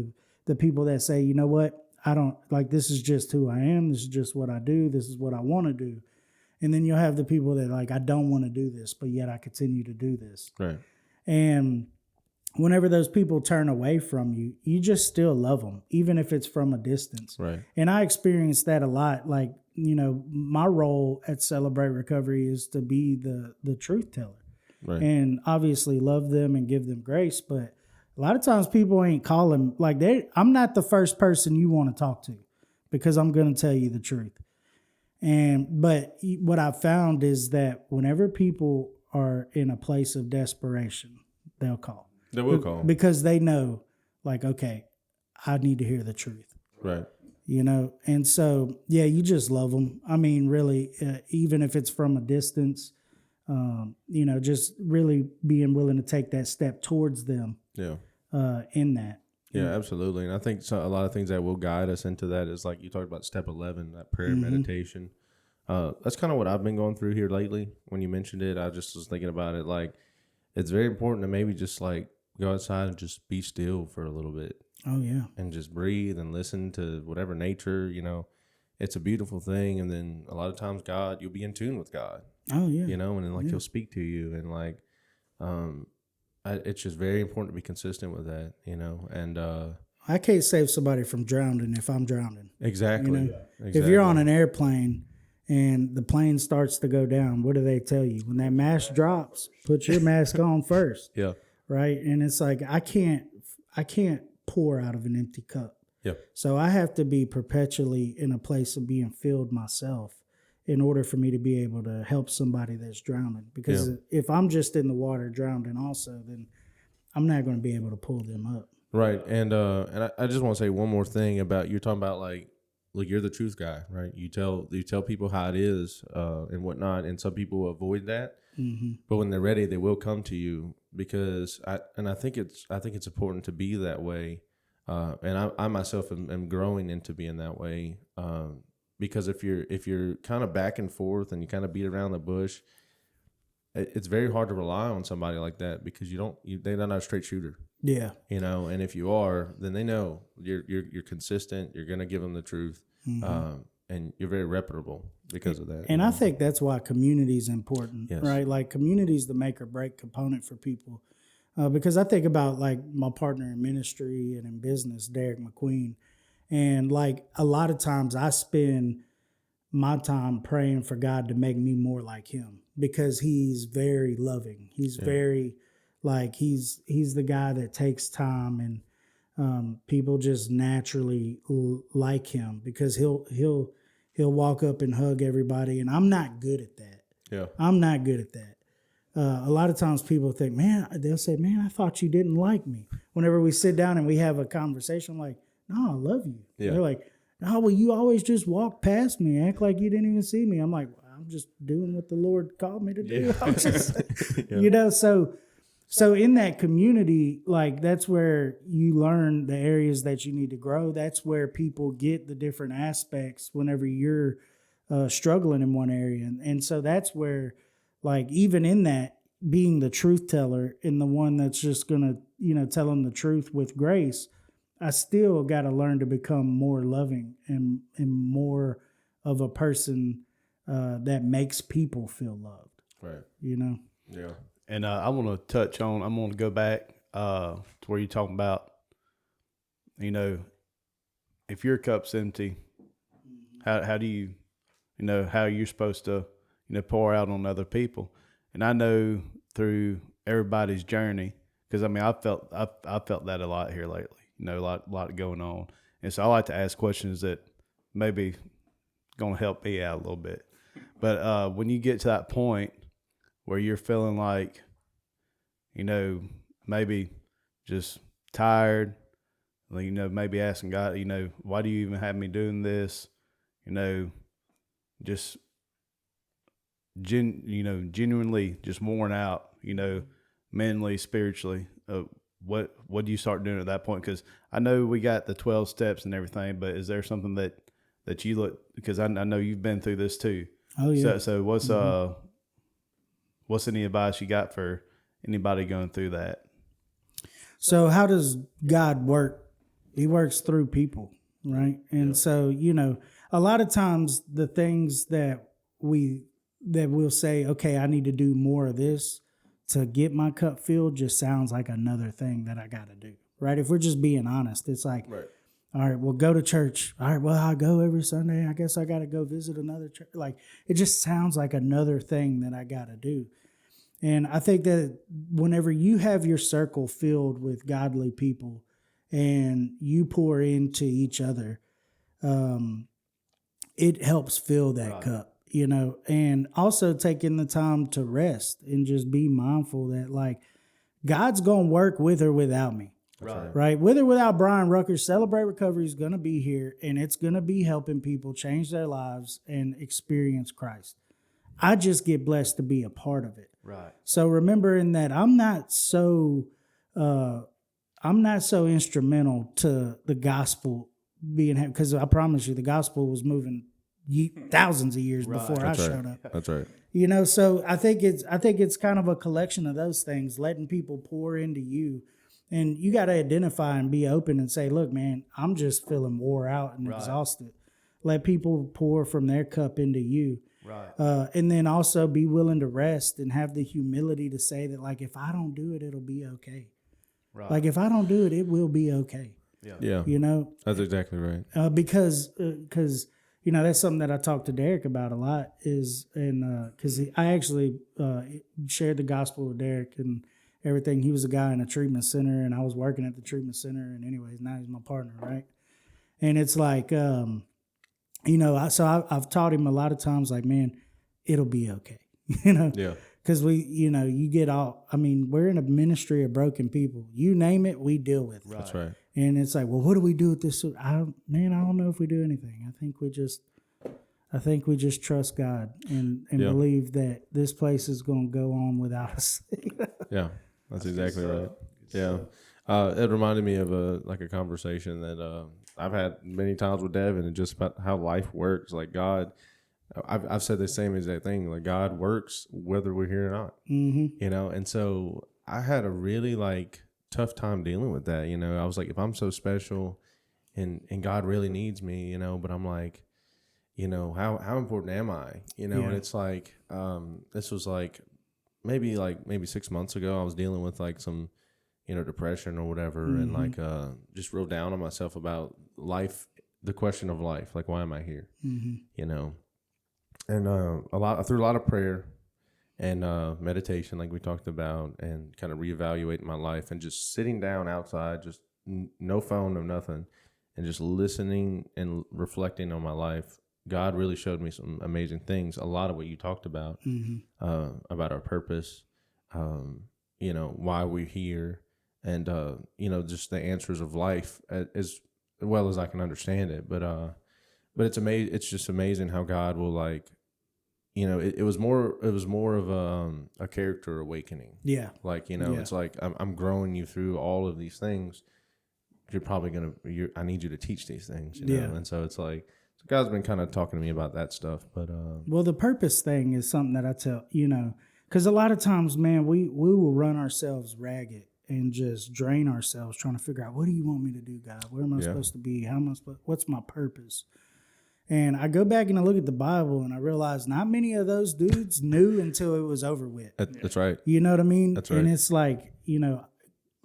the people that say, you know what? I don't like, this is just who I am. This is just what I do. This is what I want to do. And then you'll have the people that like, I don't want to do this, but yet I continue to do this. Right. And whenever those people turn away from you, you just still love them, even if it's from a distance. Right. And I experienced that a lot. Like, you know, my role at Celebrate Recovery is to be the truth teller. Right. And obviously love them and give them grace, but a lot of times people ain't calling like I'm not the first person you want to talk to because I'm going to tell you the truth. But what I've found is that whenever people are in a place of desperation, they'll call. They will call. Because they know like, okay, I need to hear the truth. Right. You know? And so, yeah, you just love them. I mean, really, even if it's from a distance, you know, just really being willing to take that step towards them. Yeah. In that. Yeah, absolutely. And I think a lot of things that will guide us into that is like you talked about step 11, that prayer meditation. That's kind of what I've been going through here lately. When you mentioned it, I just was thinking about it. Like, it's very important to maybe just like go outside and just be still for a little bit. Oh yeah. And just breathe and listen to whatever nature, it's a beautiful thing. And then a lot of times you'll be in tune with God. Oh yeah. And then like he'll speak to you, and like it's just very important to be consistent with that, and I can't save somebody from drowning if I'm drowning. exactly. If you're on an airplane and the plane starts to go down, what do they tell you? When that mask drops, put your mask on first. Yeah. Right. And it's like I can't pour out of an empty cup. Yeah. So I have to be perpetually in a place of being filled myself in order for me to be able to help somebody that's drowning. Because if I'm just in the water drowning also, then I'm not going to be able to pull them up. Right. And I just want to say one more thing about, you're talking about like you're the truth guy, right? You tell people how it is and whatnot, and some people avoid that. Mm-hmm. But when they're ready, they will come to you, because I think it's important to be that way. And I myself am growing into being that way. Because if you're kind of back and forth and you kind of beat around the bush, it's very hard to rely on somebody like that, because they're not a straight shooter. Yeah. And if you are, then they know you're consistent. You're going to give them the truth. Mm-hmm. And you're very reputable because of that. And I think that's why community is important, right? Like community is the make or break component for people. Because I think about like my partner in ministry and in business, Derek McQueen. And like a lot of times I spend my time praying for God to make me more like him, because he's very loving. He's very like, he's the guy that takes time, and people just naturally like him, because he'll walk up and hug everybody. And I'm not good at that. Yeah. I'm not good at that. A lot of times people think, they'll say, I thought you didn't like me. Whenever we sit down and we have a conversation, I'm like, no, I love you. Yeah. They're like, no, well, you always just walk past me, act like you didn't even see me. I'm like, well, I'm just doing what the Lord called me to do. Yeah. I'm just, so in that community, like that's where you learn the areas that you need to grow. That's where people get the different aspects whenever you're struggling in one area. And so that's where, like, even in that, being the truth teller and the one that's just going to, tell them the truth with grace, I still got to learn to become more loving and more of a person that makes people feel loved. Right. Yeah. And I want to touch on, I'm going to go back to where you're talking about, if your cup's empty, how do you, how you're supposed to, pour out on other people. And I know through everybody's journey, because I felt that a lot here lately, a lot going on. And so I like to ask questions that maybe going to help me out a little bit. But when you get to that point where you're feeling like, maybe just tired, maybe asking God, why do you even have me doing this? Just genuinely just worn out, mentally, spiritually. What do you start doing at that point? Because I know we got the 12 steps and everything, but is there something that you look, because I know you've been through this too. Oh yeah. So what's any advice you got for anybody going through that? So how does God work? He works through people, right? And so, a lot of times the things that we'll say, okay, I need to do more of this to get my cup filled, just sounds like another thing that I got to do, right? If we're just being honest, it's like, right. All right, well, go to church. All right, well, I go every Sunday. I guess I got to go visit another church. Like, it just sounds like another thing that I got to do. And I think that whenever you have your circle filled with godly people and you pour into each other, it helps fill that cup, and also taking the time to rest and just be mindful that, like, God's going to work with or without me. Right. With or without Bryan Rucker, Celebrate Recovery is going to be here, and it's going to be helping people change their lives and experience Christ. I just get blessed to be a part of it. Right. So remembering that I'm not so instrumental to the gospel being, because I promise you the gospel was moving thousands of years before I showed up. That's right. You know, so I think it's kind of a collection of those things, letting people pour into you. And you got to identify and be open and say, look, man, I'm just feeling wore out and exhausted. Let people pour from their cup into you. Right. And then also be willing to rest and have the humility to say that, like, if I don't do it, it'll be okay. Right. Like, if I don't do it, it will be okay. Yeah. You know? That's exactly right. Because you know, that's something that I talk to Derek about a lot is, and because I actually shared the gospel with Derek and everything. He was a guy in a treatment center, and I was working at the treatment center. And anyways, now he's my partner, right? And it's like, you know, I've taught him a lot of times, like, man, it'll be okay, you know? Yeah. Because you get all, I mean, we're in a ministry of broken people. You name it, we deal with it. Right. That's right. And it's like, well, what do we do with this? I don't know if we do anything. I think we just trust God and believe that this place is going to go on without us. Yeah, that's exactly right. Yeah. It reminded me of a conversation that I've had many times with Devin, and just about how life works. Like God, I've said the same exact thing. Like God works whether we're here or not. Mm-hmm. You know, and so I had a really tough time dealing with that. You know, I was like, if I'm so special, and God really needs me, you know, but I'm like, you know, how important am I? You know, and it's like, this was maybe 6 months ago, I was dealing with some, you know, depression or whatever, and just real down on myself about life, the question of life, like, why am I here? Mm-hmm. You know, and through a lot of prayer and meditation, like we talked about, and kind of reevaluating my life and just sitting down outside, just no phone, no nothing, and just listening and reflecting on my life. God really showed me some amazing things. A lot of what you talked about, about our purpose, you know, why we're here, and you know, just the answers of life as well as I can understand it. But it's amazing. It's just amazing how God will you know, it was more of a character awakening. Yeah. Like, you know, it's like I'm growing you through all of these things. You're probably I need you to teach these things. You know? And so it's like. God's been kind of talking to me about that stuff, but well, the purpose thing is something that I tell, you know, because a lot of times, man, we will run ourselves ragged and just drain ourselves trying to figure out, what do you want me to do, God? Where am I supposed to be? What's my purpose? And I go back and I look at the Bible and I realize not many of those dudes knew until it was over with. That's right. You know what I mean? That's right. And it's like, you know,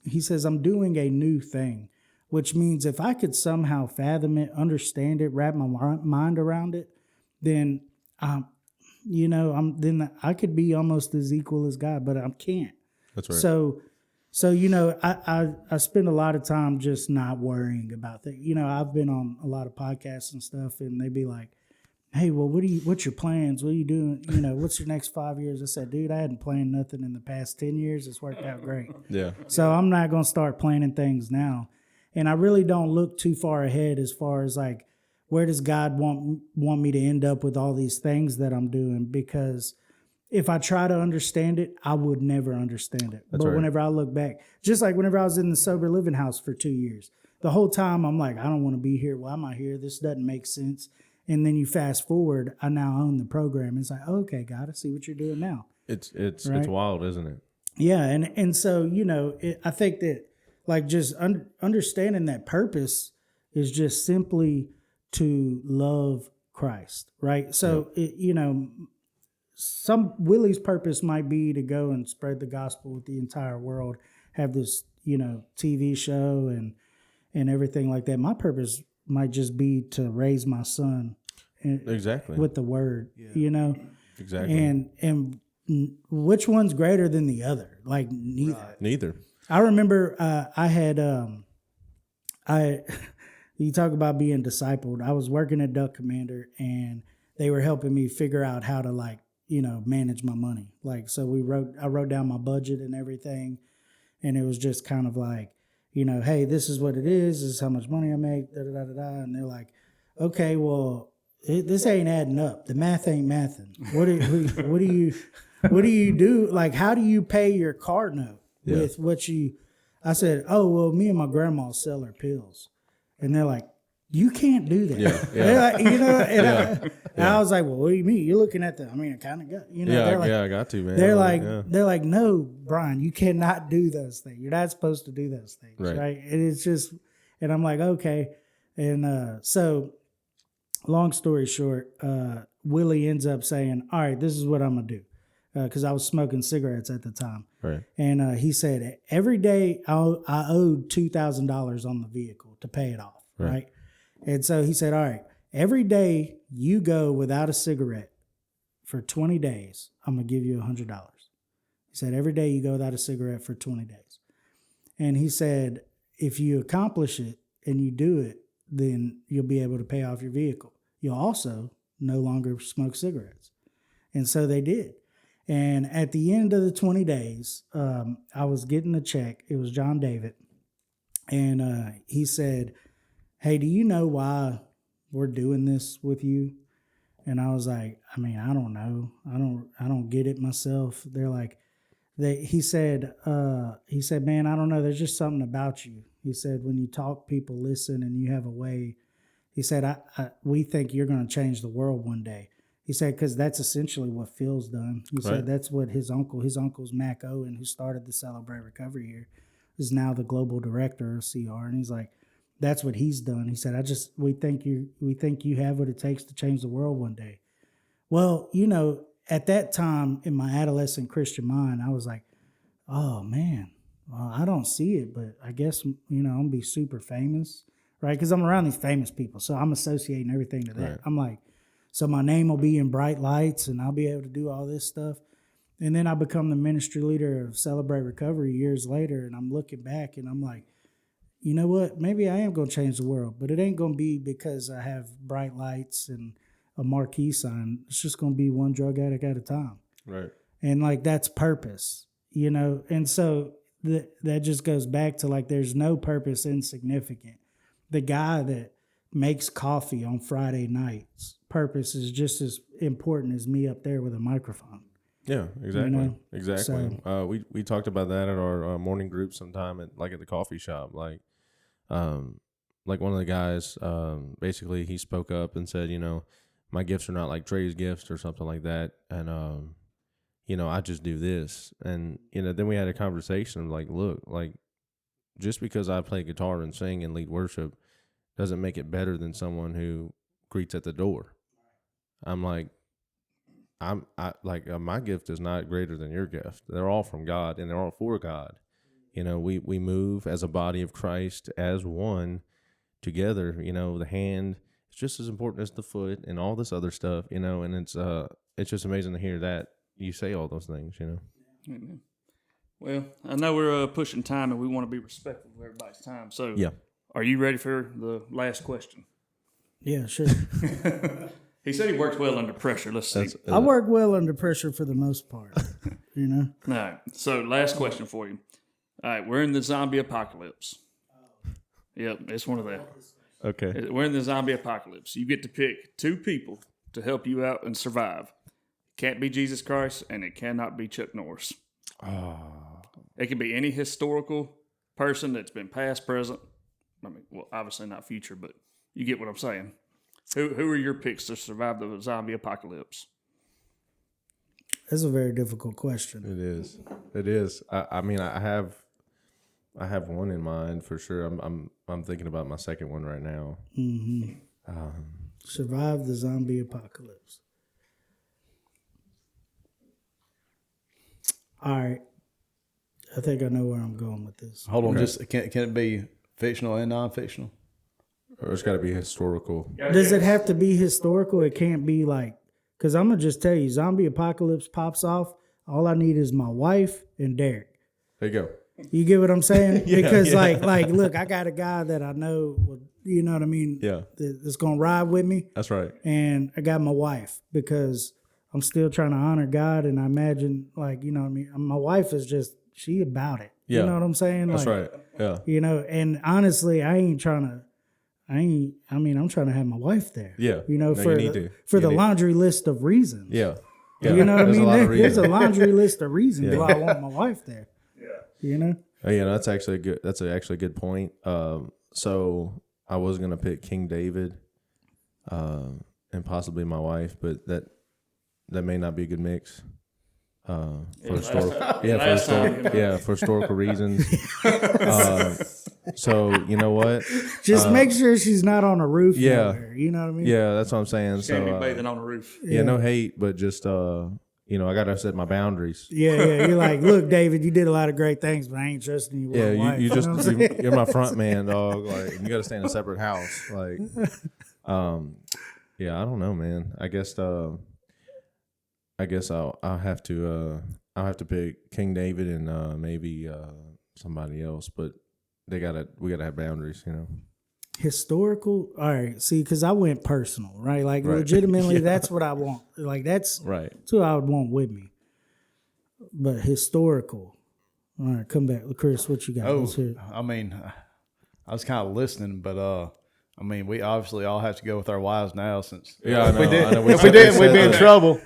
he says, I'm doing a new thing. Which means if I could somehow fathom it, understand it, wrap my mind around it, then, you know, then I could be almost as equal as God, but I can't. That's right. So you know, I spend a lot of time just not worrying about things. You know, I've been on a lot of podcasts and stuff, and they be like, "Hey, well, what's your plans? What are you doing? You know, what's your next 5 years?" I said, "Dude, I hadn't planned nothing in the past 10 years. It's worked out great." Yeah. So I'm not gonna start planning things now. And I really don't look too far ahead as far as like, where does God want me to end up with all these things that I'm doing? Because if I try to understand it, I would never understand it. That's but right. Whenever I look back, just like whenever I was in the sober living house for 2 years, the whole time I'm like, I don't want to be here. Why am I here? This doesn't make sense. And then you fast forward, I now own the program. It's like, okay, God, I see what you're doing now. It's right? wild, isn't it? Yeah. And so, you know, I think that, like, just understanding that purpose is just simply to love Christ, right? So, you know, Willie's purpose might be to go and spread the gospel with the entire world, have this, you know, TV show and everything like that. My purpose might just be to raise my son exactly with the word, you know? Exactly. And which one's greater than the other? Like, neither. Right. Neither. I remember I had you talk about being discipled. I was working at Duck Commander, and they were helping me figure out how to, like, you know, manage my money. Like, so I wrote down my budget and everything, and it was just kind of like, you know, hey, this is what it is. This is how much money I make. Da da da da da. And they're like, okay, well, this ain't adding up. The math ain't mathing. What do you do? Like, how do you pay your car note? With what I said, oh, well, me and my grandma sell her pills. And they're like, you can't do that. Yeah, yeah. They're like, you know, and, Yeah. and I was like, well, what do you mean? You're looking at the, I mean, I kind of got, you know, Yeah, they're like, yeah, I got to, man. they're like, no, Brian, you cannot do those things. You're not supposed to do those things. Right. And it's just, and I'm like, okay. And so long story short, Willie ends up saying, all right, this is what I'm going to do. Because I was smoking cigarettes at the time. Right. And he said, every day I owed $2,000 on the vehicle to pay it off. Right. And so he said, all right, every day you go without a cigarette for 20 days, I'm going to give you $100. He said, every day you go without a cigarette for 20 days. And he said, if you accomplish it and you do it, then you'll be able to pay off your vehicle. You'll also no longer smoke cigarettes. And so they did. And at the end of the 20 days, I was getting a check. It was John David. And he said, hey, do you know why we're doing this with you? And I was like, I mean, I don't know. I don't get it myself. They're like, he said, man, I don't know. There's just something about you. He said, when you talk, people listen and you have a way. He said, we think you're going to change the world one day. He said, because that's essentially what Phil's done. He said that's what his uncle's Mac Owen, who started the Celebrate Recovery here, is now the global director of CR. And he's like, that's what he's done. He said, we think you have what it takes to change the world one day. Well, you know, at that time in my adolescent Christian mind, I was like, oh man, well, I don't see it, but I guess, you know, I'm gonna be super famous, right? Because I'm around these famous people. So I'm associating everything to that. Right. I'm like, so my name will be in bright lights and I'll be able to do all this stuff. And then I become the ministry leader of Celebrate Recovery years later. And I'm looking back and I'm like, you know what? Maybe I am going to change the world, but it ain't going to be because I have bright lights and a marquee sign. It's just going to be one drug addict at a time. Right. And like, that's purpose, you know? And so that just goes back to like, there's no purpose insignificant. The guy that makes coffee on Friday nights, purpose is just as important as me up there with a microphone. Yeah, exactly. You know? Exactly. So, we talked about that at our morning group sometime at the coffee shop. Like one of the guys, basically he spoke up and said, you know, my gifts are not like Trey's gifts or something like that. And, you know, I just do this. And, you know, then we had a conversation of like, look, like just because I play guitar and sing and lead worship doesn't make it better than someone who greets at the door. I'm like, my gift is not greater than your gift. They're all from God and they're all for God. You know, we move as a body of Christ as one together. You know, the hand is just as important as the foot and all this other stuff, you know, and it's just amazing to hear that you say all those things, you know. Amen. Well, I know we're pushing time and we want to be respectful of everybody's time. So yeah. Are you ready for the last question? Yeah, sure. He said he works well under pressure. Let's see. I work well under pressure for the most part, you know. All right. So last question for you. All right. We're in the zombie apocalypse. Yep. It's one of them. Okay. We're in the zombie apocalypse. You get to pick two people to help you out and survive. It can't be Jesus Christ and it cannot be Chuck Norris. Oh. It can be any historical person that's been past, present. I mean, well, obviously not future, but you get what I'm saying. Who are your picks to survive the zombie apocalypse? That's a very difficult question. It is. I mean, I have one in mind for sure. I'm thinking about my second one right now. Mm-hmm. Survive the zombie apocalypse. All right. I think I know where I'm going with this. Hold on, just can it be fictional and non-fictional? Or it's got to be historical. Does it have to be historical? It can't be like, because I'm going to just tell you, zombie apocalypse pops off. All I need is my wife and Derek. There you go. You get what I'm saying? Yeah, because yeah. like, look, I got a guy that I know, you know what I mean? Yeah. That's going to ride with me. That's right. And I got my wife because I'm still trying to honor God. And I imagine, like, you know what I mean? My wife is just, she about it. Yeah. You know what I'm saying? That's like, right. Yeah. You know, and honestly, I'm trying to have my wife there. Yeah. You know, No, for the laundry list of reasons. Yeah. Yeah. You know what I mean? There's a reasons. laundry list of reasons Yeah. why I want my wife there. Yeah. You know? Oh, yeah, that's actually a good point. So I was gonna pick King David, and possibly my wife, but that may not be a good mix. For historical reasons. So you know what? Just make sure she's not on a roof. Yeah. Nowhere, you know what I mean? Yeah, that's what I'm saying. Can't be So bathing on the roof. yeah, no hate, but just I gotta set my boundaries. Yeah. You're like, look, David, you did a lot of great things, but I ain't trusting you with Yeah, a wife. you know what I'm saying? you're my front man, dog. Like you gotta stay in a separate house. Like, yeah, I don't know, man. I guess I'll have to pick King David and maybe somebody else, but we gotta have boundaries, you know. Historical. All right. See, because I went personal, right? Like Right. legitimately, that's what I want. Like that's Right. who I would want with me. But historical. All right, come back, Chris. What you got? Oh, Let's hear it. I mean, I was kind of listening, but I mean, we obviously all have to go with our wives now since Yeah, I know. if we I know. didn't, we'd be in that. trouble.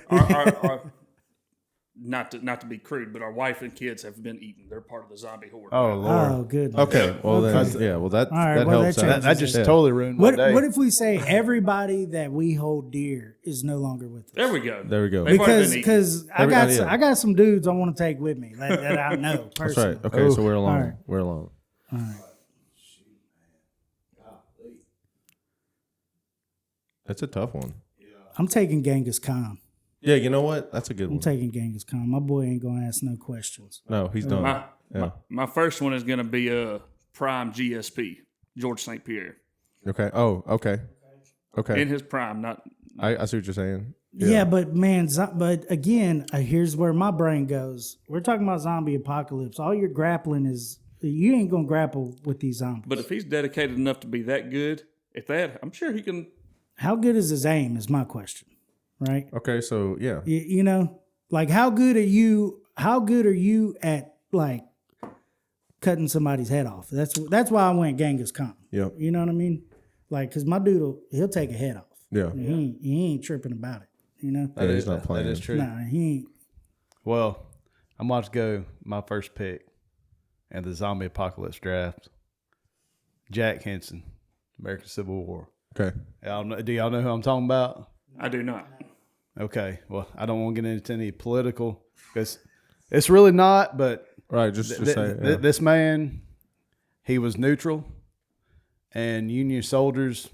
Not to be crude, but our wife and kids have been eaten. They're part of the zombie horde. Oh Lord, Oh, goodness. Okay. Well then, Okay. yeah. Well that All right, that well, helps. that out. changes that just Yeah. totally ruined my What day. if we say everybody that we hold dear is no longer with us? There we go. There we go. They've already Because been eaten. I got some dudes I want to take with me that I know That's personally. right. Okay, so we're alone. All right. We're alone. All right. That's a tough one. I'm taking Genghis Khan. Yeah, you know what? That's a good I'm one. taking Genghis Khan. My boy ain't gonna ask no questions. No, he's done. My first one is going to be prime GSP, George St. Pierre. Okay. Oh, okay. Okay. In his prime, not I see what you're saying. Yeah, but man, but again, here's where my brain goes. We're talking about zombie apocalypse. All you're grappling is you ain't gonna grapple with these zombies. But if he's dedicated enough to be that good, I'm sure he can. How good is his aim? Is my question, right? Okay, so yeah. You know, like how good are you? How good are you at like cutting somebody's head off? That's why I went Genghis Khan. Yep. You know what I mean? Like, cause my dude he'll take a head off. Yeah. He ain't tripping about it. You know? Yeah, he's not playing. That is true. Nah, he ain't. Well, I'm about to go my first pick in the zombie apocalypse draft. Jack Henson, American Civil War. Okay. Do y'all know who I'm talking about? I do not. Okay. Well, I don't want to get into any political because it's really not. But Right. Just say it, yeah. this man, he was neutral, and Union soldiers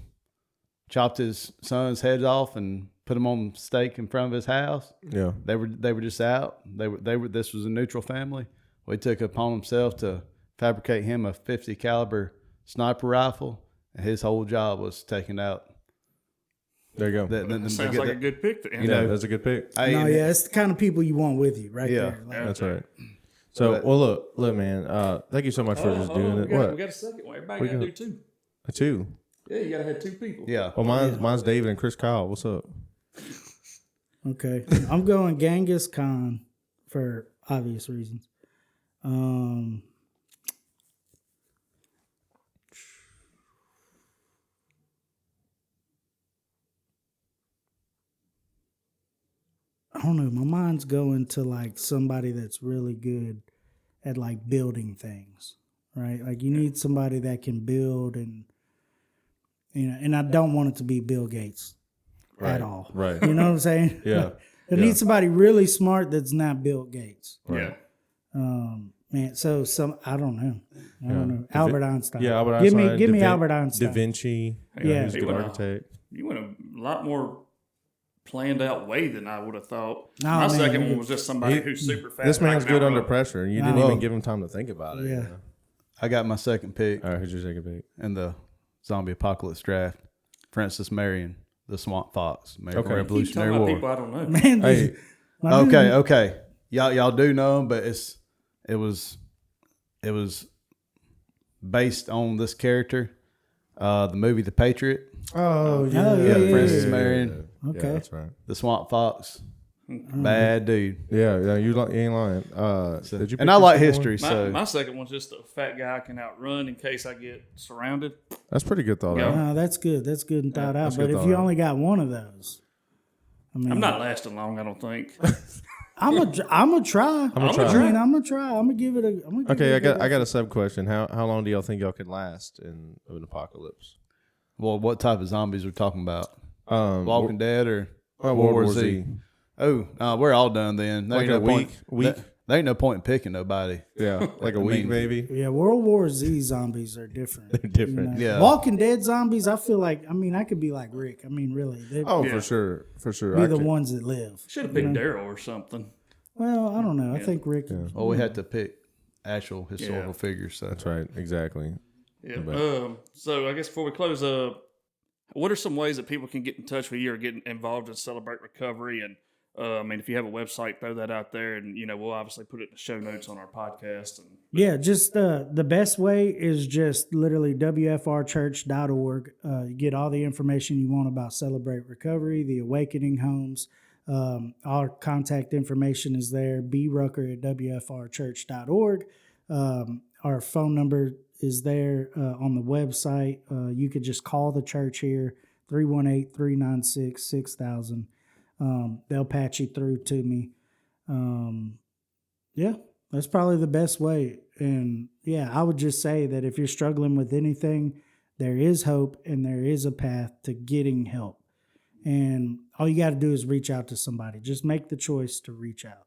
chopped his son's heads off and put him on stake in front of his house. Yeah. They were just out. They were. This was a neutral family. Well, he took it upon himself to fabricate him a .50 caliber sniper rifle, and his whole job was taking out. There you go. Sounds like a good pick to end. Yeah, that's a good pick. No, yeah, it's the kind of people you want with you, right Yeah. there. Like, That's right. So, well, look, man. Thank you so much for just doing it. We What? got a second one. Everybody got to do two. A two. Yeah, you got to have two people. Yeah. Well, mine's David and Chris Kyle. What's up? Okay, I'm going Genghis Khan for obvious reasons. I don't know. My mind's going to like somebody that's really good at like building things, right? Like you need somebody that can build, and and I don't want it to be Bill Gates at all. Right. You know what I'm saying? Yeah. I need somebody really smart that's not Bill Gates. Yeah. Man, so I don't know. I don't know. Albert Einstein. Yeah, Albert Einstein. Give me Albert Einstein. Da Vinci. Yeah. He's a good architect. You went a lot more planned out way than I would have thought. No, My man, second one was just somebody who's super fast. This man's knocking good out under rope. pressure, and you No. didn't even give him time to think about it. Yeah. You know? I got my second pick All right, who's your second pick? in the zombie apocalypse draft. Francis Marion, the Swamp Fox, American Okay. Keep Revolutionary talking about War. people I don't know. Man, Hey, my dude- Okay. Y'all do know him, but it was based on this character. The movie The Patriot, oh yeah, Francis yeah. Marion, Yeah, Okay. that's right. the Swamp Fox, bad dude. Yeah, you ain't lying. Did you? And pick I your like second history, one? so My second one's just a fat guy I can outrun in case I get surrounded. That's pretty good thought. Yeah. out. No, that's good. That's good and thought out. that's But good if thought you out. only got one of those, I mean, I'm not lasting long, I don't think. I'm gonna try. I'm gonna try. I mean, I'm gonna try. I'm gonna give it a. Okay, I got a sub question. How long do y'all think y'all could last in an apocalypse? Well, what type of zombies we're talking about? Walking Dead or World War Z. Oh, we're all done then. There Like ain't a no point. week? There ain't no point in picking nobody. Yeah, like a week maybe. Yeah, World War Z zombies are different. They're different. You know? Yeah. Walking Dead zombies, I feel like, I could be like Rick. Really. They'd For sure. be the ones that live. Should have picked Daryl or something. Well, I don't know. I think Rick. Well, we had to pick actual historical figures. So. That's right. Exactly. Yeah. So I guess before we close, what are some ways that people can get in touch with you or get involved in Celebrate Recovery? And if you have a website, throw that out there, and we'll obviously put it in the show notes on our podcast. And Yeah, just the best way is just literally wfrchurch.org. You get all the information you want about Celebrate Recovery, the Awakening Homes. Our contact information is there, brucker@wfrchurch.org. Our phone number is there on the website. You could just call the church here, 318-396-6000. They'll patch you through to me. Yeah, that's probably the best way. And yeah, I would just say that if you're struggling with anything, there is hope and there is a path to getting help. And all you got to do is reach out to somebody. Just make the choice to reach out.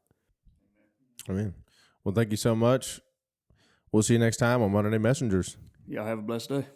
Amen. Well, thank you so much. We'll see you next time on Monday Messengers. y'all have a blessed day.